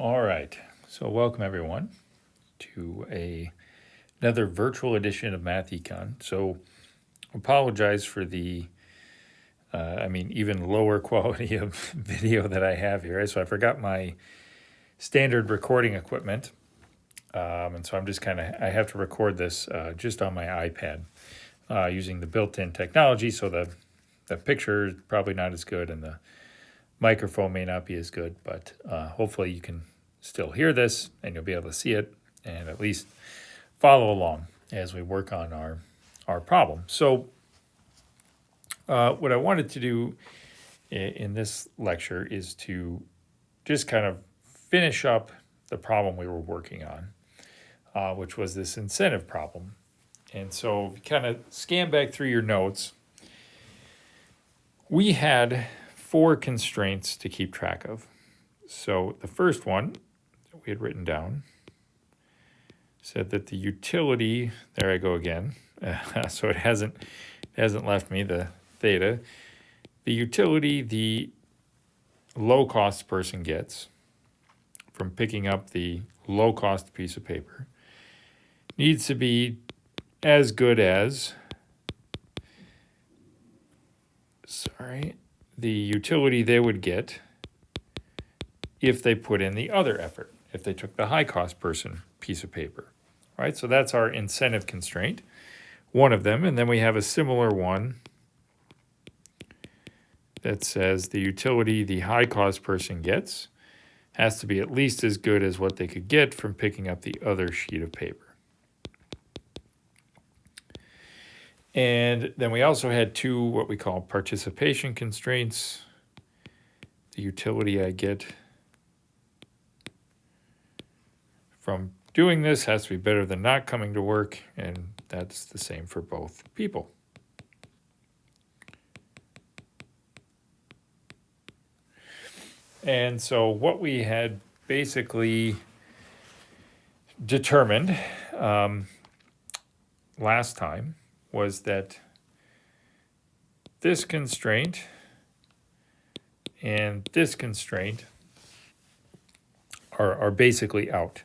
All right, so welcome everyone to another virtual edition of Math Econ. So apologize for the, even lower quality of video that I have here. So I forgot my standard recording equipment. And so I have to record this just on my iPad using the built-in technology. So the picture is probably not as good and the microphone may not be as good, but hopefully you can still hear this and you'll be able to see it and at least follow along as we work on our problem. So what I wanted to do in this lecture is to just kind of finish up the problem we were working on, which was this incentive problem. And so kind of scan back through your notes. We had 4 constraints to keep track of. So the first one that we had written down said that the utility, there I go again, so it hasn't left me, the theta. The utility the low-cost person gets from picking up the low-cost piece of paper needs to be as good as, the utility they would get if they put in the other effort, if they took the high-cost person piece of paper, right? So that's our incentive constraint, one of them. And then we have a similar one that says the utility the high-cost person gets has to be at least as good as what they could get from picking up the other sheet of paper. And then we also had 2 what we call participation constraints. The utility I get from doing this has to be better than not coming to work, and that's the same for both people. And so what we had basically determined last time was that this constraint and this constraint are basically out.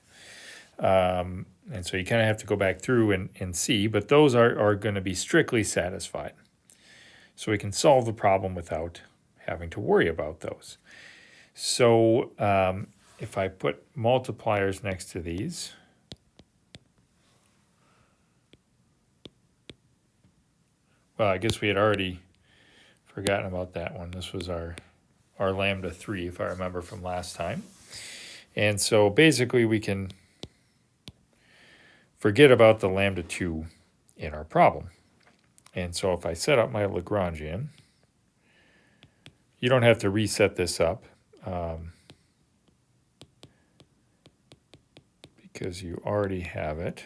And so you kind of have to go back through and see, but those are going to be strictly satisfied. So we can solve the problem without having to worry about those. So if I put multipliers next to these, well, I guess we had already forgotten about that one. This was our lambda 3, if I remember from last time. And so basically we can forget about the lambda 2 in our problem. And so if I set up my Lagrangian, you don't have to reset this up because you already have it.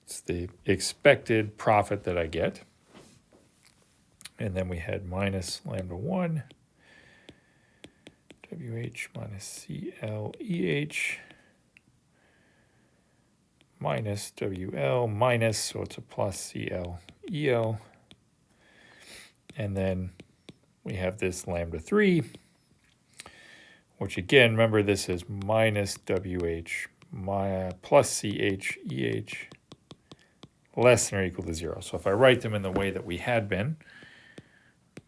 It's the expected profit that I get. And then we had minus lambda 1, WH minus CLEH, minus WL minus, so it's a plus CLEL. And then we have this lambda 3, which again, remember this is minus WH plus CHEH less than or equal to 0. So if I write them in the way that we had been,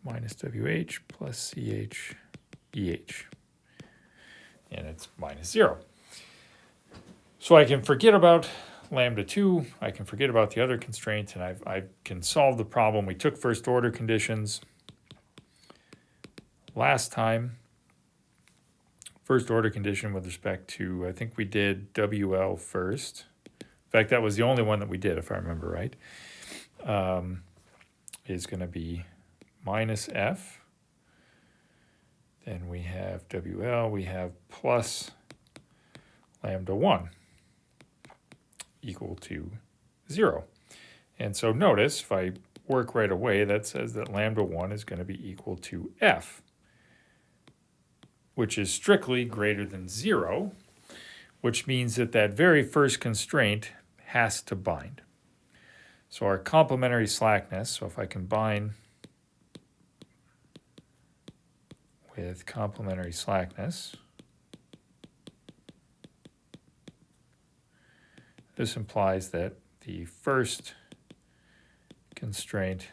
minus WH plus CHEH, and it's minus 0. So I can forget about lambda 2, I can forget about the other constraint, and I can solve the problem. We took first order conditions last time. First order condition with respect to, I think we did WL first. In fact, that was the only one that we did, if I remember right, is going to be minus F. Then we have WL, we have plus lambda 1 equal to 0. And so notice, if I work right away, that says that lambda 1 is going to be equal to F, which is strictly greater than 0, which means that that very first constraint has to bind. So our complementary slackness, so if I combine with complementary slackness, this implies that the first constraint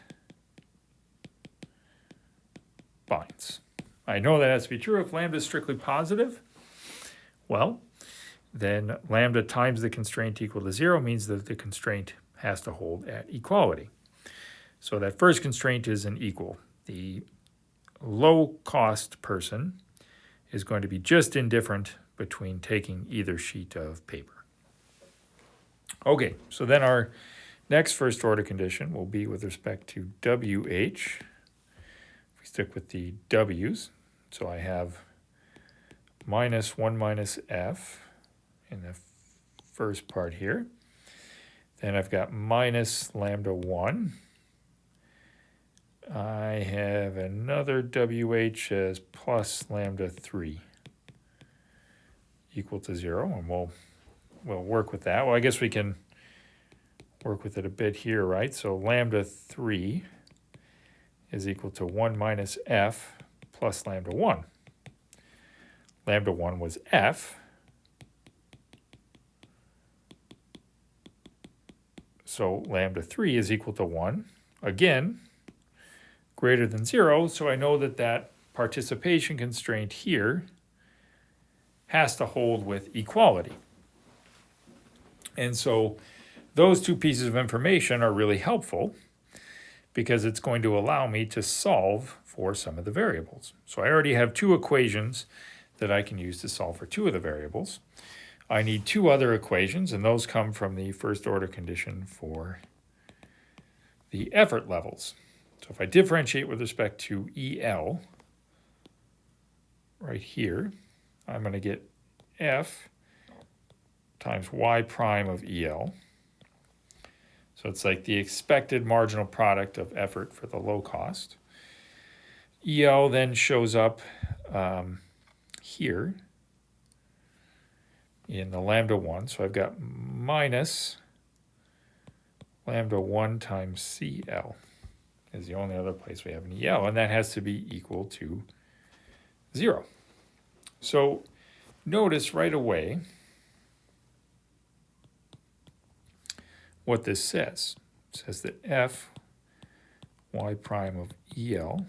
binds. I know that has to be true if lambda is strictly positive. Well, then lambda times the constraint equal to 0 means that the constraint has to hold at equality. So that first constraint is an equal. The low-cost person is going to be just indifferent between taking either sheet of paper. Okay, so then our next first-order condition will be with respect to WH. If we stick with the W's, so I have minus 1 minus F in the first part here. Then I've got minus lambda 1. I have another WH as plus lambda 3 equal to 0, and we'll work with that. Well, I guess we can work with it a bit here, right? So lambda 3 is equal to 1 minus F plus lambda 1. Lambda 1 was F. So lambda 3 is equal to 1. Again, greater than 0, so I know that that participation constraint here has to hold with equality. And so those two pieces of information are really helpful because it's going to allow me to solve for some of the variables. So I already have two equations that I can use to solve for two of the variables. I need two other equations, and those come from the first order condition for the effort levels. So if I differentiate with respect to EL, right here, I'm going to get F times Y prime of EL. So it's like the expected marginal product of effort for the low cost. EL then shows up here in the lambda 1. So I've got minus lambda 1 times CL is the only other place we have an EL, and that has to be equal to 0. So notice right away what this says. It says that F Y prime of EL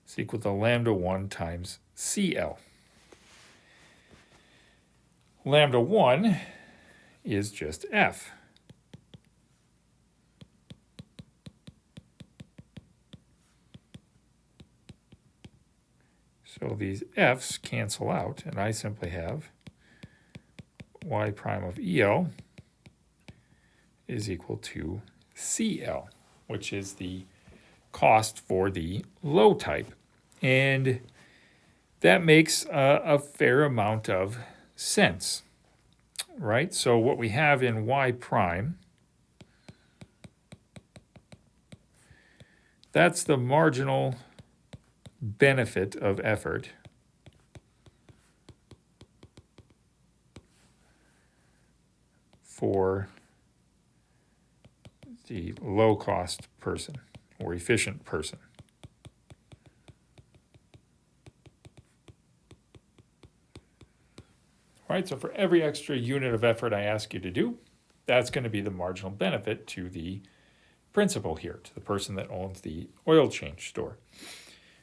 is equal to lambda 1 times CL. Lambda 1 is just F. So these F's cancel out, and I simply have Y prime of EL is equal to CL, which is the cost for the low type. And that makes a fair amount of sense, right? So what we have in Y prime, that's the marginal benefit of effort for the low-cost person or efficient person. All right, so for every extra unit of effort I ask you to do, that's going to be the marginal benefit to the principal here, to the person that owns the oil change store.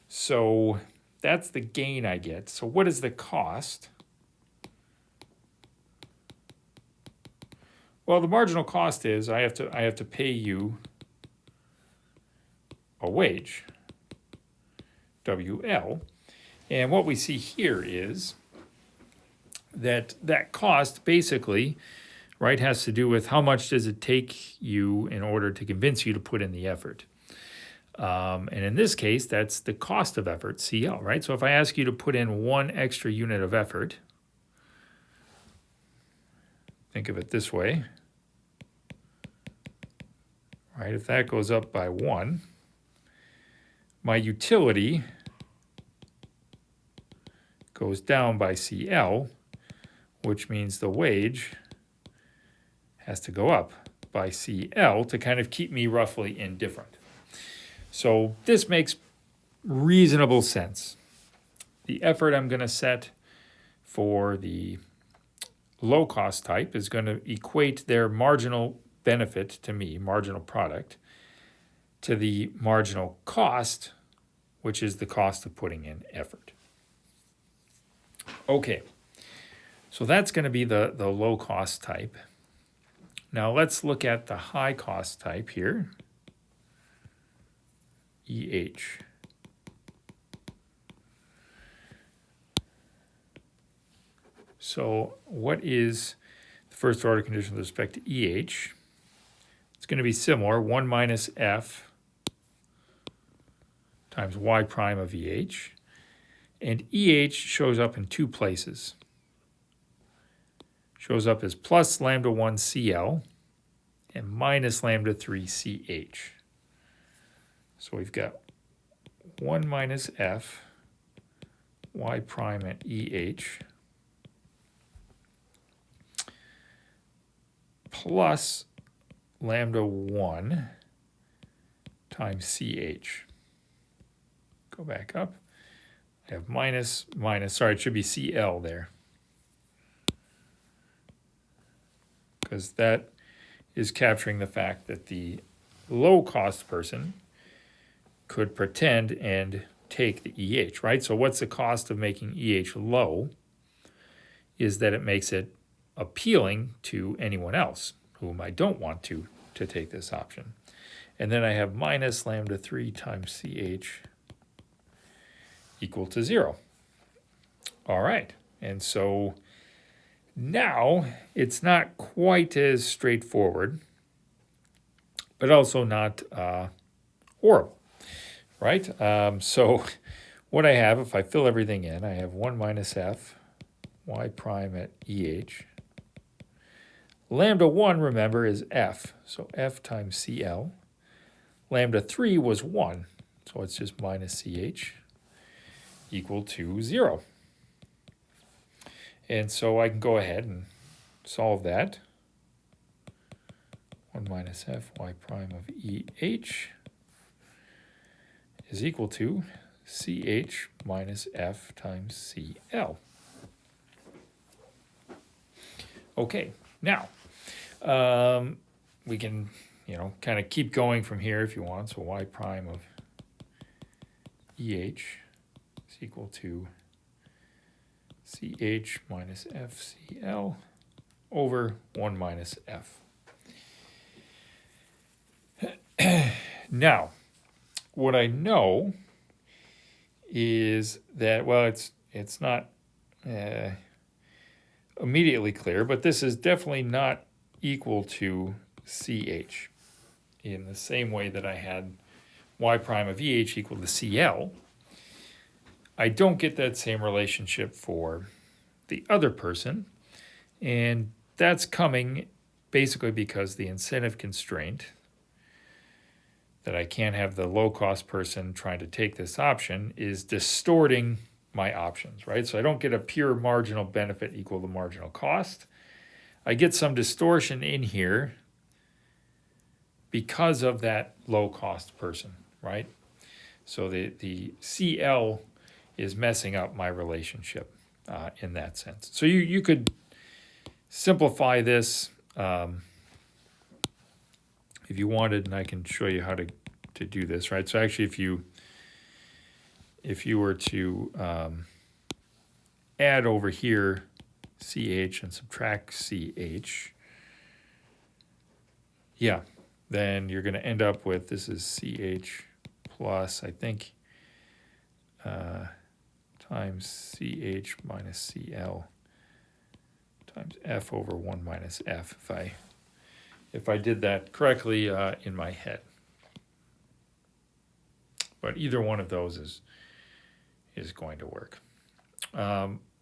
So that's the gain I get. So what is the cost? Well, the marginal cost is I have to pay you a wage, WL. And what we see here is that cost basically, right, has to do with how much does it take you in order to convince you to put in the effort. And in this case, that's the cost of effort, CL, right? So if I ask you to put in one extra unit of effort, think of it this way, right? If that goes up by 1, my utility goes down by CL, which means the wage has to go up by CL to kind of keep me roughly indifferent. So this makes reasonable sense. The effort I'm going to set for the low cost type is going to equate their marginal benefit to me, marginal product, to the marginal cost, which is the cost of putting in effort. Okay, so that's going to be the low cost type. Now let's look at the high cost type here, EH. So what is the first order condition with respect to EH? It's going to be similar, 1 minus F times Y prime of EH. And EH shows up in two places. Shows up as plus lambda 1 CL and minus lambda 3 CH. So we've got 1 minus F Y prime at EH plus lambda 1 times CH. Go back up. I have minus, sorry, it should be CL there. Because that is capturing the fact that the low-cost person could pretend and take the EH, right? So what's the cost of making EH low? Is that it makes it appealing to anyone else whom I don't want to take this option. And then I have minus lambda 3 times CH equal to 0. All right, and so now it's not quite as straightforward, but also not horrible, right? So what I have, if I fill everything in, I have 1 minus F Y prime at EH. Lambda 1, remember, is F, so F times CL. Lambda 3 was 1, so it's just minus CH equal to 0. And so I can go ahead and solve that. 1 minus F Y prime of EH is equal to CH minus F times CL. Okay, now we can, kind of keep going from here if you want. So Y prime of EH is equal to CH minus FCL over 1 minus F. Now, what I know is that, well, it's not immediately clear, but this is definitely not equal to CH in the same way that I had Y prime of EH equal to CL. I don't get that same relationship for the other person, and that's coming basically because the incentive constraint that I can't have the low-cost person trying to take this option is distorting my options, right? So I don't get a pure marginal benefit equal to marginal cost. I get some distortion in here because of that low-cost person, right? So the CL is messing up my relationship in that sense. So you could simplify this if you wanted, and I can show you how to do this, right? So actually, if you were to add over here CH and subtract CH, yeah, then you're going to end up with, this is CH plus, I think, times CH minus CL times F over 1 minus F, if I did that correctly in my head. But either one of those is going to work.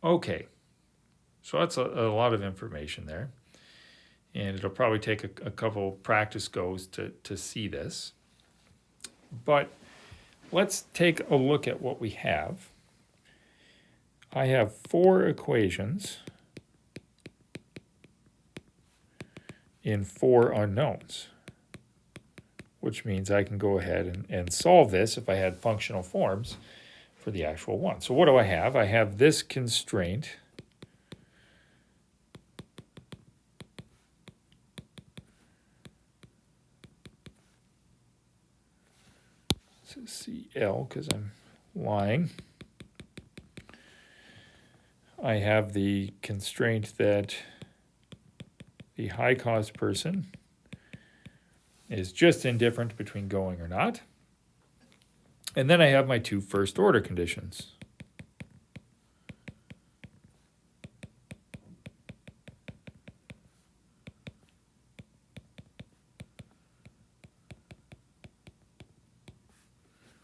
Okay, so that's a lot of information there. And it'll probably take a couple practice goes to see this. But let's take a look at what we have. I have 4 equations in 4 unknowns, which means I can go ahead and solve this if I had functional forms for the actual one. So what do I have? I have this constraint CL because I'm lying. I have the constraint that the high cost person is just indifferent between going or not. And then I have my 2 first order conditions.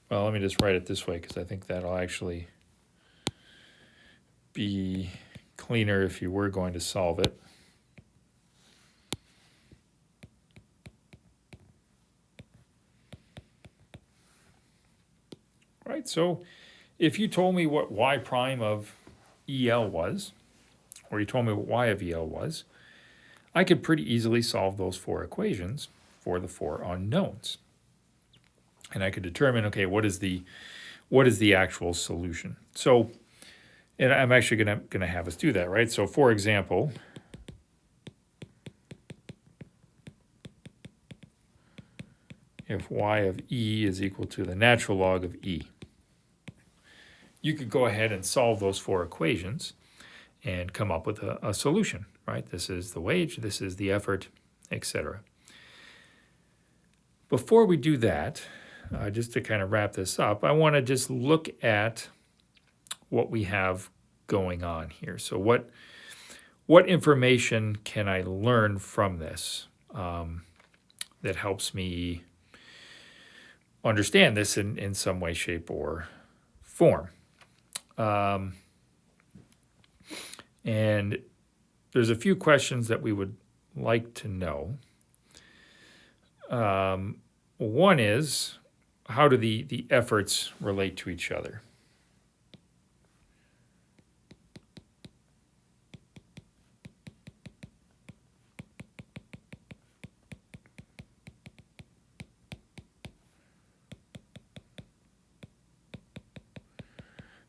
Well, let me just write it this way because I think that'll actually be cleaner if you were going to solve it. Right, so if you told me what y prime of EL was, or you told me what y of EL was, I could pretty easily solve those 4 equations for the 4 unknowns. And I could determine, okay, what is the actual solution? So, and I'm actually gonna have us do that, right? So for example, if y of E is equal to the natural log of E, you could go ahead and solve those 4 equations and come up with a solution, right? This is the wage, this is the effort, etc. Before we do that, just to kind of wrap this up, I want to just look at what we have going on here. So what information can I learn from this that helps me understand this in some way, shape, or form? And there's a few questions that we would like to know. One is, how do the efforts relate to each other?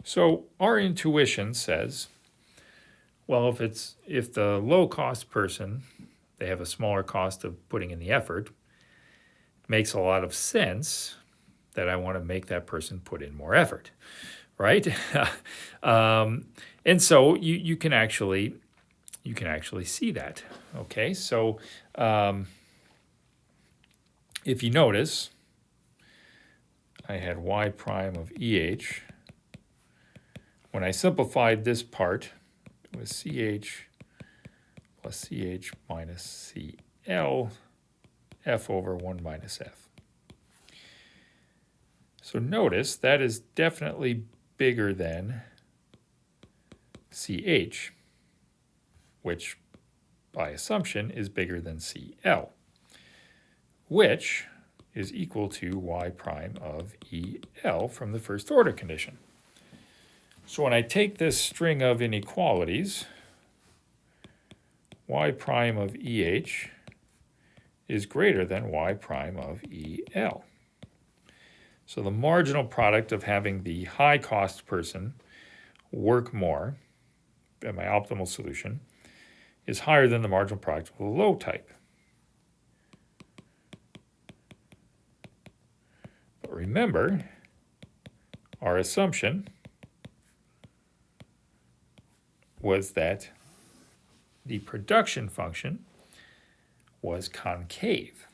So our intuition says, well, if the low cost person, they have a smaller cost of putting in the effort, makes a lot of sense that I want to make that person put in more effort, right? And so you can actually see that. Okay, so if you notice, I had y prime of EH. When I simplified this part, it was CH plus CH minus CL, F over 1 minus F. So notice that is definitely bigger than CH, which by assumption is bigger than CL, which is equal to y prime of EL from the first order condition. So when I take this string of inequalities, y prime of EH is greater than y prime of EL. So the marginal product of having the high cost person work more, and my optimal solution, is higher than the marginal product of the low type. But remember, our assumption was that the production function was concave.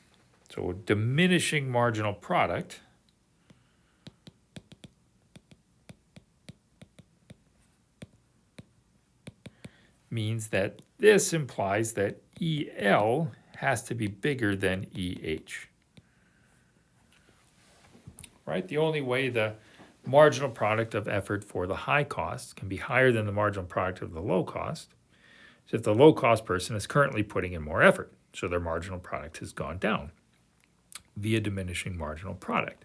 So a diminishing marginal product means that this implies that EL has to be bigger than EH. Right? The only way the marginal product of effort for the high cost can be higher than the marginal product of the low cost is if the low cost person is currently putting in more effort. So their marginal product has gone down via diminishing marginal product.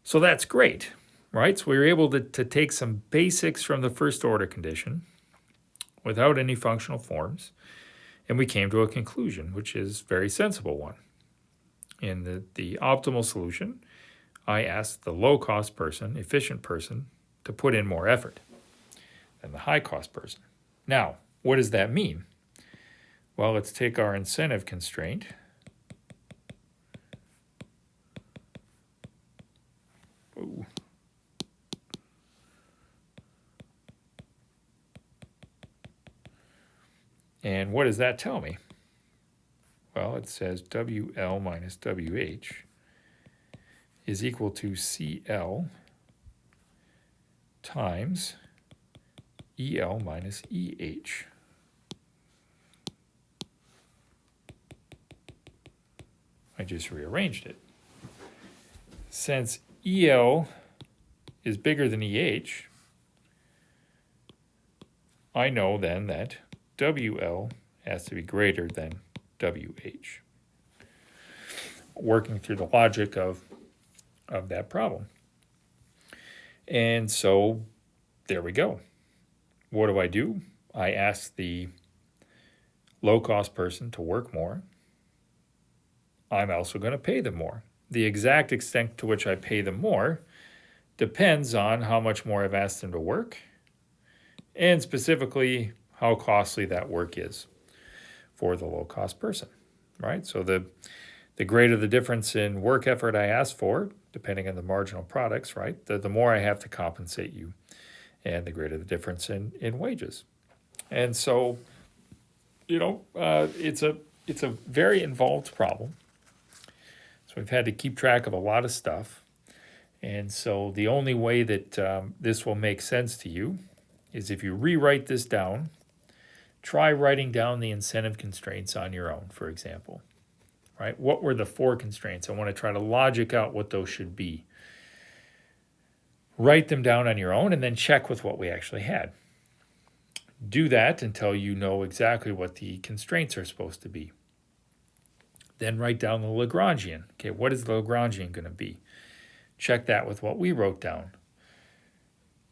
So that's great, right? So we were able to take some basics from the first order condition without any functional forms And we came to a conclusion, which is a very sensible one. In the optimal solution, I asked the low-cost person, efficient person, to put in more effort than the high-cost person. Now, what does that mean? Well, let's take our incentive constraint. Ooh. And what does that tell me? Well, it says WL minus WH is equal to CL times EL minus EH. I just rearranged it. Since EL is bigger than EH, I know then that WL has to be greater than WH. Working through the logic of that problem. And so there we go. What do? I ask the low-cost person to work more. I'm also going to pay them more. The exact extent to which I pay them more depends on how much more I've asked them to work, and specifically how costly that work is for the low-cost person, right? So the greater the difference in work effort I ask for, depending on the marginal products, right, the more I have to compensate you, and the greater the difference in wages. And so, it's a very involved problem. So we've had to keep track of a lot of stuff. And so the only way that this will make sense to you is if you rewrite this down. Try writing down the incentive constraints on your own, for example. Right? What were the 4 constraints? I want to try to logic out what those should be. Write them down on your own and then check with what we actually had. Do that until you know exactly what the constraints are supposed to be. Then write down the Lagrangian. Okay, what is the Lagrangian going to be? Check that with what we wrote down.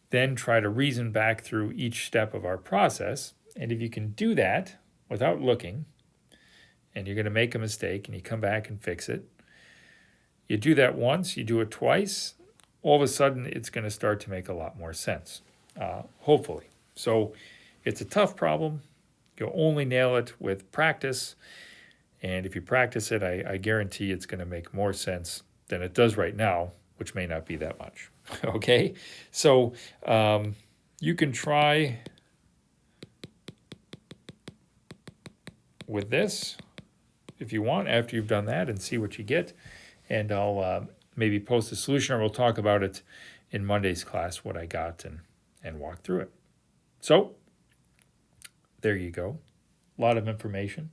Then try to reason back through each step of our process. And if you can do that without looking, and you're going to make a mistake and you come back and fix it, you do that once, you do it twice, all of a sudden it's going to start to make a lot more sense, hopefully. So it's a tough problem. You'll only nail it with practice. And if you practice it, I guarantee it's going to make more sense than it does right now, which may not be that much. Okay? So you can try with this if you want after you've done that and see what you get. And I'll maybe post a solution, or we'll talk about it in Monday's class, what I got, and walk through it. So there you go. A lot of information.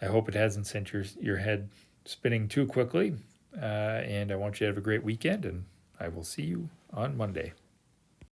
I hope it hasn't sent your head spinning too quickly. And I want you to have a great weekend, and I will see you on Monday.